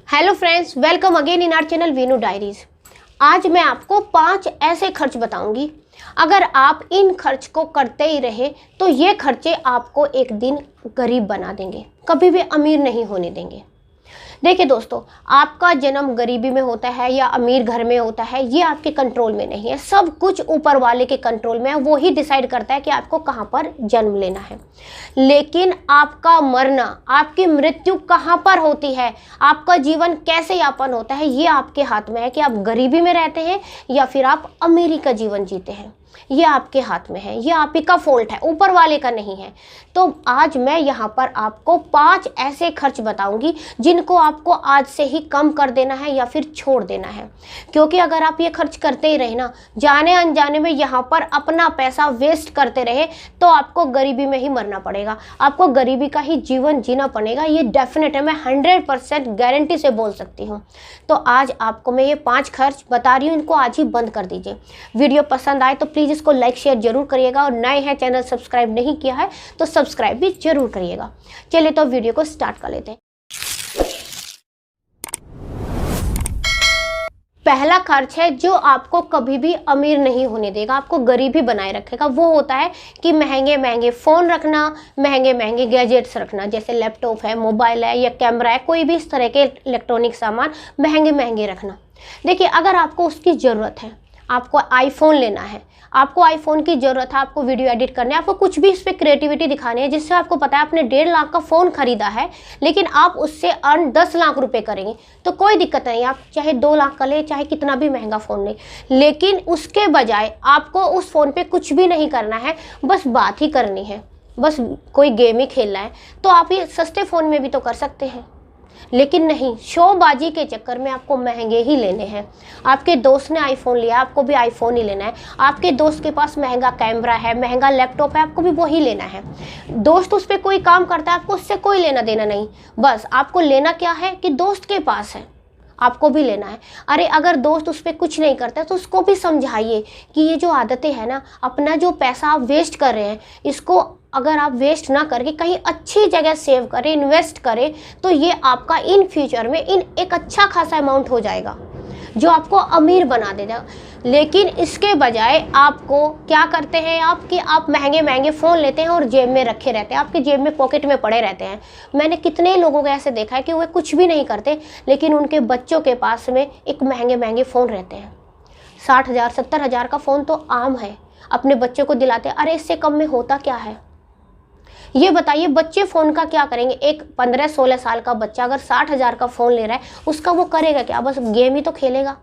Hello friends, welcome again in our channel Veenu Diaries. आज मैं आपको 5 ऐसे खर्च बताऊंगी, अगर आप इन खर्च को करते ही रहे तो ये खर्चे आपको एक दिन गरीब बना देंगे, कभी भी अमीर नहीं होने देंगे। देखिए दोस्तों, आपका जन्म गरीबी में होता है या अमीर घर में होता है, ये आपके कंट्रोल में नहीं है। सब कुछ ऊपर वाले के कंट्रोल में है, वो ही डिसाइड करता है कि आपको कहाँ पर जन्म लेना है। लेकिन आपका मरना, आपकी मृत्यु कहाँ पर होती है, आपका जीवन कैसे यापन होता है, ये आपके हाथ में है कि आप गरीबी में रहते हैं या फिर आप अमीरी का जीवन जीते हैं। ये आपके हाथ में है, ये आप ही का फॉल्ट है, ऊपर वाले का नहीं है। तो आज मैं यहाँ पर आपको 5 ऐसे खर्च बताऊंगी जिनको आपको आज से ही कम कर देना है या फिर छोड़ देना है। क्योंकि अगर आप ये खर्च करते ही रहे ना, जाने अनजाने में यहाँ पर अपना पैसा वेस्ट करते रहे, तो आपको गरीबी में ही मरना पड़ेगा, आपको गरीबी का ही जीवन जीना पड़ेगा। ये डेफिनेट है, मैं 100% गारंटी से बोल सकती हूँ। तो आज आपको मैं ये 5 खर्च बता रही हूँ, इनको आज ही बंद कर दीजिए। वीडियो पसंद आए तो प्लीज़ इसको लाइक शेयर जरूर करिएगा, और नए हैं चैनल सब्सक्राइब नहीं किया है तो सब्सक्राइब भी जरूर करिएगा। चलिए तो वीडियो को स्टार्ट कर लेते हैं। पहला खर्च है जो आपको कभी भी अमीर नहीं होने देगा, आपको गरीबी बनाए रखेगा। वो होता है कि महंगे महंगे फ़ोन रखना, महंगे महंगे गैजेट्स रखना, जैसे लैपटॉप है, मोबाइल है या कैमरा है, कोई भी इस तरह के इलेक्ट्रॉनिक सामान महंगे महंगे रखना। देखिए, अगर आपको उसकी ज़रूरत है, आपको आईफोन लेना है, आपको आईफोन की ज़रूरत है, आपको वीडियो एडिट करने है, आपको कुछ भी इस पर क्रिएटिविटी दिखानी है, जिससे आपको पता है आपने 1.5 लाख का फ़ोन खरीदा है, लेकिन आप उससे अर्न 10 लाख रुपए करेंगे, तो कोई दिक्कत नहीं, आप चाहे 2 लाख का ले, चाहे कितना भी महंगा फ़ोन ले। लेकिन उसके बजाय आपको उस फ़ोन पे कुछ भी नहीं करना है, बस बात ही करनी है, बस कोई गेम ही खेलना है, तो आप ये सस्ते फ़ोन में भी तो कर सकते हैं। लेकिन नहीं, शोबाजी के चक्कर में आपको महंगे ही लेने हैं। आपके दोस्त ने आईफोन लिया, आपको भी आईफोन ही लेना है। आपके दोस्त के पास महंगा कैमरा है, महंगा लैपटॉप है, आपको भी वही लेना है। दोस्त उस पर कोई काम करता है, आपको उससे कोई लेना देना नहीं। बस आपको लेना क्या है कि दोस्त के पास है, आपको भी लेना है। अरे अगर दोस्त उस पर कुछ नहीं करता है तो उसको भी समझाइए कि ये जो आदतें हैं ना, अपना जो पैसा आप वेस्ट कर रहे हैं, इसको अगर आप वेस्ट ना करके कहीं अच्छी जगह सेव करें, इन्वेस्ट करें, तो ये आपका इन फ्यूचर में एक अच्छा खासा अमाउंट हो जाएगा जो आपको अमीर बना देगा। लेकिन इसके बजाय आपको क्या करते हैं आप महंगे महंगे फ़ोन लेते हैं और जेब में रखे रहते हैं, आपके जेब में पॉकेट में पड़े रहते हैं। मैंने कितने लोगों को ऐसे देखा है कि वे कुछ भी नहीं करते, लेकिन उनके बच्चों के पास में एक महंगे महंगे फ़ोन रहते हैं। 60,000 70,000 का फ़ोन तो आम है, अपने बच्चों को दिलाते हैं। अरे इससे कम में होता क्या है, ये बताइए। बच्चे फ़ोन का क्या करेंगे? एक 15-16 साल का बच्चा अगर 60,000 का फ़ोन ले रहा है, उसका वो करेगा क्या? बस गेम ही तो खेलेगा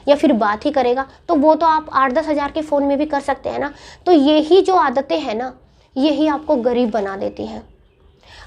या फिर बात ही करेगा। तो वो तो आप 8-10 हज़ार के फ़ोन में भी कर सकते हैं ना। तो यही जो आदतें हैं ना, यही आपको गरीब बना देती हैं।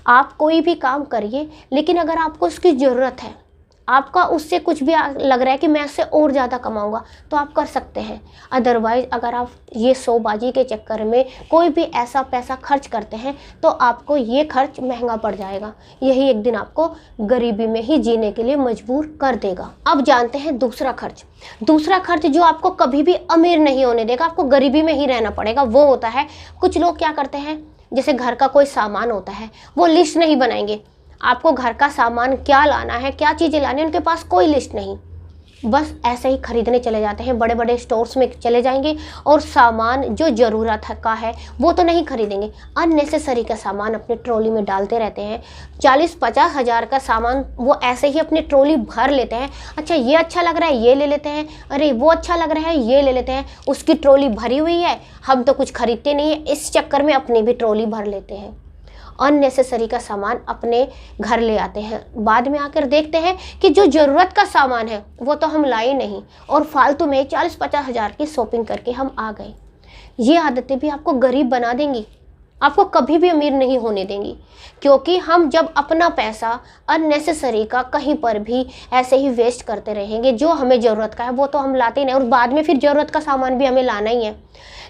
आप कोई भी काम करिए, लेकिन अगर आपको उसकी ज़रूरत है, आपका उससे कुछ भी लग रहा है कि मैं इससे और ज़्यादा कमाऊंगा, तो आप कर सकते हैं। अदरवाइज़ अगर आप ये शोबाजी के चक्कर में कोई भी ऐसा पैसा खर्च करते हैं, तो आपको ये खर्च महंगा पड़ जाएगा। यही एक दिन आपको गरीबी में ही जीने के लिए मजबूर कर देगा। अब जानते हैं दूसरा खर्च। दूसरा खर्च जो आपको कभी भी अमीर नहीं होने देगा, आपको गरीबी में ही रहना पड़ेगा, वो होता है, कुछ लोग क्या करते हैं, जैसे घर का कोई सामान होता है, वो लिस्ट नहीं बनाएंगे। आपको घर का सामान क्या लाना है, क्या चीज़ें लानी है, उनके पास कोई लिस्ट नहीं, बस ऐसे ही खरीदने चले जाते हैं। बड़े बड़े स्टोर्स में चले जाएंगे और सामान जो ज़रूरत का है वो तो नहीं खरीदेंगे, अननेसेसरी का सामान अपने ट्रॉली में डालते रहते हैं। 40-50 हज़ार का सामान वो ऐसे ही अपनी ट्रॉली भर लेते हैं। अच्छा ये अच्छा लग रहा है, ये ले लेते हैं, अरे वो अच्छा लग रहा है, ये ले लेते हैं। उसकी ट्रॉली भरी हुई है, हम तो कुछ खरीदते नहीं है, इस चक्कर में अपनी भी ट्रॉली भर लेते हैं। अननेसेसरी का सामान अपने घर ले आते हैं, बाद में आकर देखते हैं कि जो ज़रूरत का सामान है वो तो हम लाए नहीं, और फालतू में 40-50 हज़ार की शॉपिंग करके हम आ गए। ये आदतें भी आपको गरीब बना देंगी, आपको कभी भी अमीर नहीं होने देंगी। क्योंकि हम जब अपना पैसा अननेसेसरी का कहीं पर भी ऐसे ही वेस्ट करते रहेंगे, जो हमें ज़रूरत का है वो तो हम लाते ही नहीं, और बाद में फिर ज़रूरत का सामान भी हमें लाना ही है।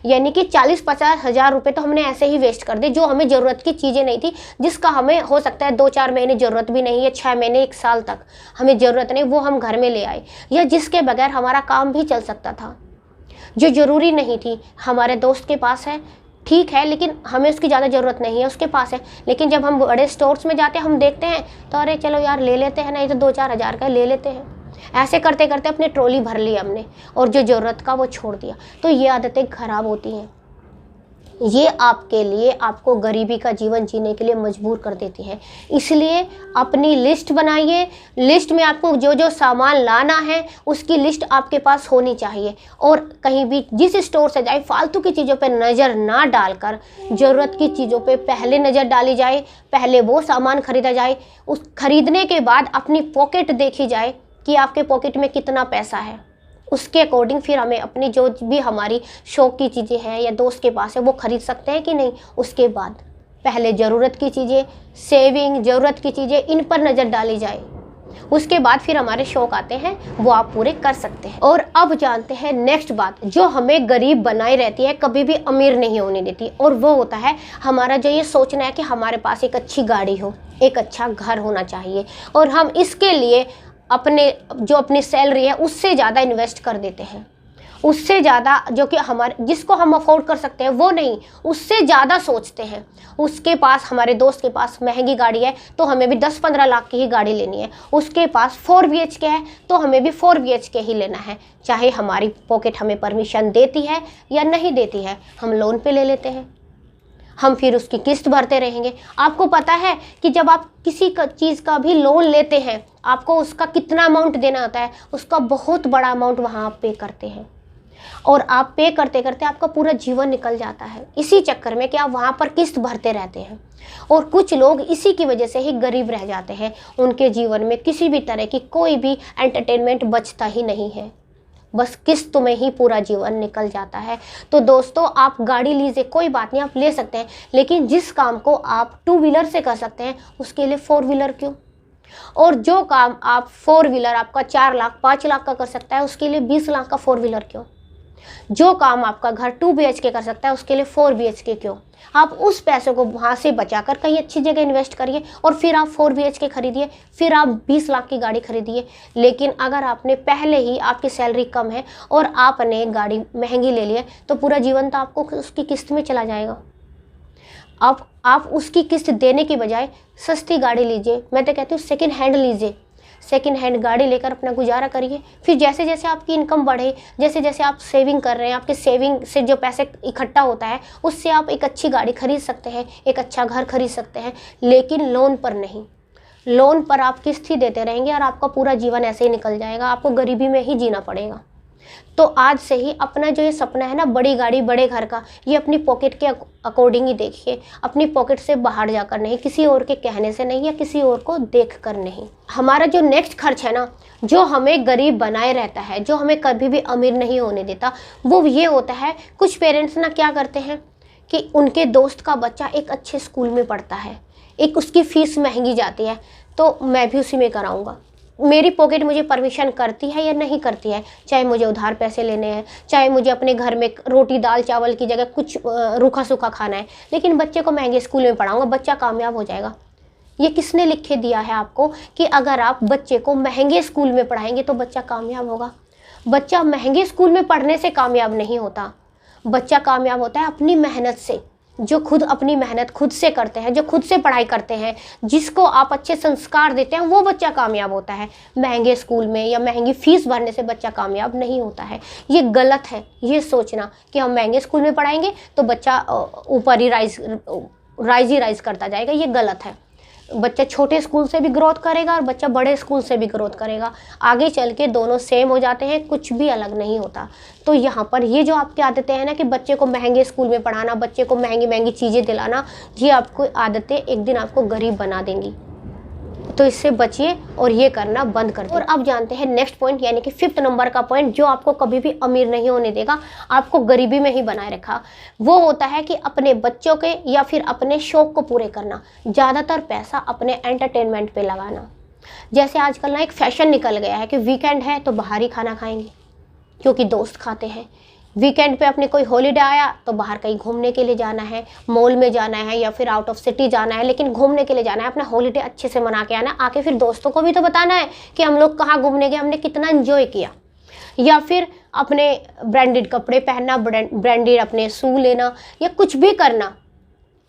यानी कि 40-50 हज़ार रुपये तो हमने ऐसे ही वेस्ट कर दिए, जो हमें ज़रूरत की चीज़ें नहीं थी, जिसका हमें हो सकता है 2-4 महीने ज़रूरत भी नहीं है, 6 महीने 1 साल तक हमें ज़रूरत नहीं, वो हम घर में ले आए, या जिसके बगैर हमारा काम भी चल सकता था, जो ज़रूरी नहीं थी। हमारे दोस्त के पास है, ठीक है, लेकिन हमें उसकी ज़्यादा ज़रूरत नहीं है, उसके पास है। लेकिन जब हम बड़े स्टोर्स में जाते हैं, हम देखते हैं तो अरे चलो यार ले लेते हैं ना, ये तो 2-4 हज़ार का ले लेते हैं। ऐसे करते करते अपनी ट्रॉली भर ली हमने और जो ज़रूरत का वो छोड़ दिया। तो ये आदतें खराब होती हैं, ये आपके लिए आपको गरीबी का जीवन जीने के लिए मजबूर कर देती है। इसलिए अपनी लिस्ट बनाइए, लिस्ट में आपको जो जो सामान लाना है उसकी लिस्ट आपके पास होनी चाहिए। और कहीं भी जिस स्टोर से जाए फालतू की चीज़ों पे नज़र ना डालकर ज़रूरत की चीज़ों पे पहले नज़र डाली जाए, पहले वो सामान खरीदा जाए। उस खरीदने के बाद अपनी पॉकेट देखी जाए कि आपके पॉकेट में कितना पैसा है, उसके अकॉर्डिंग फिर हमें अपनी जो भी हमारी शौक की चीज़ें हैं या दोस्त के पास है वो ख़रीद सकते हैं कि नहीं। उसके बाद पहले ज़रूरत की चीज़ें, सेविंग, ज़रूरत की चीज़ें, इन पर नज़र डाली जाए। उसके बाद फिर हमारे शौक आते हैं, वो आप पूरे कर सकते हैं। और अब जानते हैं नेक्स्ट बात जो हमें गरीब बनाए रहती है, कभी भी अमीर नहीं होने देती, और वो होता है हमारा जो ये सोचना है कि हमारे पास एक अच्छी गाड़ी हो, एक अच्छा घर होना चाहिए, और हम इसके लिए अपनी सैलरी है उससे ज़्यादा इन्वेस्ट कर देते हैं। उससे ज़्यादा जो कि जिसको हम अफोर्ड कर सकते हैं वो नहीं, उससे ज़्यादा सोचते हैं। उसके पास, हमारे दोस्त के पास महंगी गाड़ी है तो हमें भी 10-15 लाख की ही गाड़ी लेनी है। उसके पास 4 BHK है तो हमें भी 4 BHK ही लेना है, चाहे हमारी पॉकेट हमें परमिशन देती है या नहीं देती है। हम लोन पे ले लेते हैं, हम फिर उसकी किस्त भरते रहेंगे। आपको पता है कि जब आप किसी चीज़ का भी लोन लेते हैं आपको उसका कितना अमाउंट देना होता है, उसका बहुत बड़ा अमाउंट वहाँ आप पे करते हैं, और आप पे करते करते आपका पूरा जीवन निकल जाता है इसी चक्कर में कि आप वहाँ पर किस्त भरते रहते हैं। और कुछ लोग इसी की वजह से ही गरीब रह जाते हैं, उनके जीवन में किसी भी तरह की कोई भी एंटरटेनमेंट बचता ही नहीं है, बस किस्त में ही पूरा जीवन निकल जाता है। तो दोस्तों, आप गाड़ी लीजिए, कोई बात नहीं, आप ले सकते हैं, लेकिन जिस काम को आप 2 व्हीलर से कर सकते हैं उसके लिए 4 व्हीलर क्यों? और जो काम आप 4 व्हीलर आपका 4 लाख 5 लाख का कर सकता है उसके लिए 20 लाख का 4 व्हीलर क्यों? जो काम आपका घर 2 BHK कर सकता है उसके लिए 4 BHK क्यों? आप उस पैसों को वहाँ से बचाकर कहीं अच्छी जगह इन्वेस्ट करिए और फिर आप 4 BHK खरीदिए, फिर आप 20 लाख की गाड़ी खरीदिए। लेकिन अगर आपने पहले ही, आपकी सैलरी कम है और आपने गाड़ी महंगी ले ली है तो पूरा जीवन तो आपको उसकी किस्त में चला जाएगा। अब आप उसकी किस्त देने की बजाय सस्ती गाड़ी लीजिए, मैं तो कहती हूँ सेकेंड हैंड लीजिए। सेकेंड हैंड गाड़ी लेकर अपना गुजारा करिए। फिर जैसे जैसे आपकी इनकम बढ़े, जैसे जैसे आप सेविंग कर रहे हैं, आपके सेविंग से जो पैसे इकट्ठा होता है उससे आप एक अच्छी गाड़ी खरीद सकते हैं, एक अच्छा घर खरीद सकते हैं, लेकिन लोन पर नहीं। लोन पर आप किस्त ही देते रहेंगे और आपका पूरा जीवन ऐसे ही निकल जाएगा, आपको गरीबी में ही जीना पड़ेगा। तो आज से ही अपना जो ये सपना है ना, बड़ी गाड़ी बड़े घर का, ये अपनी पॉकेट के अकॉर्डिंग ही देखिए, अपनी पॉकेट से बाहर जाकर नहीं, किसी और के कहने से नहीं, या किसी और को देख कर नहीं। हमारा जो नेक्स्ट खर्च है ना, जो हमें गरीब बनाए रहता है, जो हमें कभी भी अमीर नहीं होने देता, वो ये होता है, कुछ पेरेंट्स ना क्या करते हैं कि उनके दोस्त का बच्चा एक अच्छे स्कूल में पढ़ता है, एक उसकी फ़ीस महंगी जाती है, तो मैं भी उसी में कराऊँगा। मेरी पॉकेट मुझे परमिशन करती है या नहीं करती है, चाहे मुझे उधार पैसे लेने हैं, चाहे मुझे अपने घर में रोटी दाल चावल की जगह कुछ रूखा सूखा खाना है, लेकिन बच्चे को महंगे स्कूल में पढ़ाऊंगा, बच्चा कामयाब हो जाएगा। ये किसने लिख के दिया है आपको कि अगर आप बच्चे को महंगे स्कूल में पढ़ाएंगे तो बच्चा कामयाब होगा? बच्चा महंगे स्कूल में पढ़ने से कामयाब नहीं होता, बच्चा कामयाब होता है अपनी मेहनत से। जो खुद अपनी मेहनत खुद से करते हैं, जो खुद से पढ़ाई करते हैं, जिसको आप अच्छे संस्कार देते हैं, वो बच्चा कामयाब होता है। महंगे स्कूल में या महंगी फ़ीस भरने से बच्चा कामयाब नहीं होता है। ये गलत है ये सोचना कि हम महंगे स्कूल में पढ़ाएंगे तो बच्चा ऊपर ही राइज करता जाएगा, ये गलत है। बच्चा छोटे स्कूल से भी ग्रोथ करेगा और बच्चा बड़े स्कूल से भी ग्रोथ करेगा, आगे चल के दोनों सेम हो जाते हैं, कुछ भी अलग नहीं होता। तो यहाँ पर ये जो आपकी आदतें हैं ना कि बच्चे को महंगे स्कूल में पढ़ाना, बच्चे को महंगी महंगी चीज़ें दिलाना, ये आपको आदतें एक दिन आपको गरीब बना देंगी। तो इससे बचिए और ये करना बंद कर दीजिए। और अब जानते हैं नेक्स्ट पॉइंट, यानी कि 5th नंबर का पॉइंट जो आपको कभी भी अमीर नहीं होने देगा, आपको गरीबी में ही बनाए रखा। वो होता है कि अपने बच्चों के या फिर अपने शौक को पूरे करना, ज़्यादातर पैसा अपने एंटरटेनमेंट पे लगाना। जैसे आजकल ना एक फैशन निकल गया है कि वीकेंड है तो बाहर ही खाना खाएंगे, क्योंकि दोस्त खाते हैं। वीकेंड पे अपने कोई हॉलीडे आया तो बाहर कहीं घूमने के लिए जाना है, मॉल में जाना है या फिर आउट ऑफ सिटी जाना है, लेकिन घूमने के लिए जाना है, अपना हॉलीडे अच्छे से मना के आना, आके फिर दोस्तों को भी तो बताना है कि हम लोग कहाँ घूमने गए, हमने कितना एंजॉय किया। या फिर अपने ब्रांडेड कपड़े पहनना, ब्रांडेड अपने शू लेना या कुछ भी करना,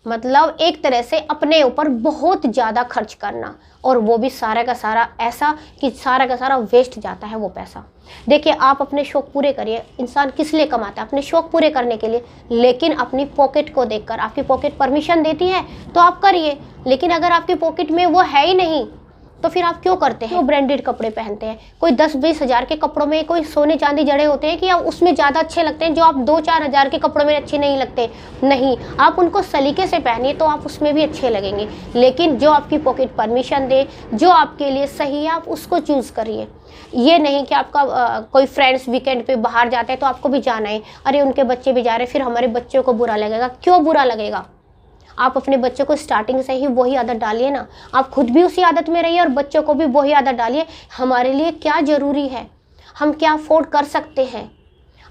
मतलब एक तरह से अपने ऊपर बहुत ज़्यादा खर्च करना, और वो भी सारा का सारा ऐसा कि सारा का सारा वेस्ट जाता है वो पैसा। देखिए, आप अपने शौक़ पूरे करिए। इंसान किस लिए कमाता है? अपने शौक़ पूरे करने के लिए। लेकिन अपनी पॉकेट को देखकर, आपकी पॉकेट परमिशन देती है तो आप करिए, लेकिन अगर आपकी पॉकेट में वो है ही नहीं तो फिर आप क्यों करते हैं? वो ब्रांडेड कपड़े पहनते हैं, कोई 10-20 हज़ार के कपड़ों में कोई सोने चांदी जड़े होते हैं कि आप उसमें ज़्यादा अच्छे लगते हैं, जो आप 2-4 हज़ार के कपड़ों में अच्छे नहीं लगते। नहीं, आप उनको सलीके से पहनिए तो आप उसमें भी अच्छे लगेंगे, लेकिन जो आपकी पॉकेट परमिशन दे, जो आपके लिए सही है, आप उसको चूज़ करिए। ये नहीं कि आपका कोई फ्रेंड्स वीकेंड पे बाहर जाते हैं तो आपको भी जाना है, अरे उनके बच्चे भी जा रहे हैं, फिर हमारे बच्चों को बुरा लगेगा। क्यों बुरा लगेगा? आप अपने बच्चों को स्टार्टिंग से ही वही आदत डालिए ना, आप खुद भी उसी आदत में रहिए और बच्चों को भी वही आदत डालिए। हमारे लिए क्या ज़रूरी है, हम क्या अफोर्ड कर सकते हैं,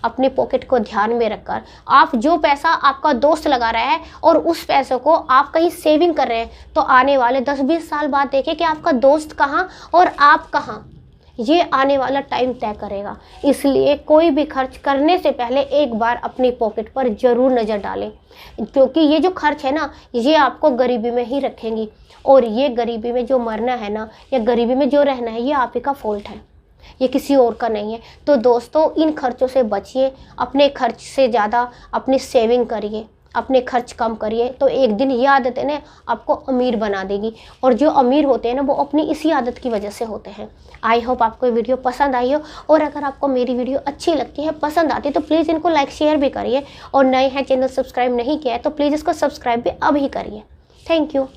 अपनी पॉकेट को ध्यान में रखकर। आप जो पैसा आपका दोस्त लगा रहा है और उस पैसे को आप कहीं सेविंग कर रहे हैं, तो आने वाले 10-20 साल बाद देखिए कि आपका दोस्त कहाँ और आप कहाँ, ये आने वाला टाइम तय करेगा। इसलिए कोई भी खर्च करने से पहले एक बार अपनी पॉकेट पर ज़रूर नज़र डालें, क्योंकि ये जो खर्च है ना, ये आपको गरीबी में ही रखेंगी, और ये गरीबी में जो मरना है ना, या गरीबी में जो रहना है, ये आप ही का फॉल्ट है, ये किसी और का नहीं है। तो दोस्तों, इन खर्चों से बचिए, अपने खर्च से ज़्यादा अपनी सेविंग करिए, अपने खर्च कम करिए, तो एक दिन ये आदतें ना आपको अमीर बना देगी। और जो अमीर होते हैं ना, वो अपनी इसी आदत की वजह से होते हैं। आई होप आपको ये वीडियो पसंद आई हो, और अगर आपको मेरी वीडियो अच्छी लगती है, पसंद आती है, तो प्लीज़ इनको लाइक शेयर भी करिए, और नए हैं चैनल सब्सक्राइब नहीं किया है तो प्लीज़ इसको सब्सक्राइब भी अभी करिए। Thank you.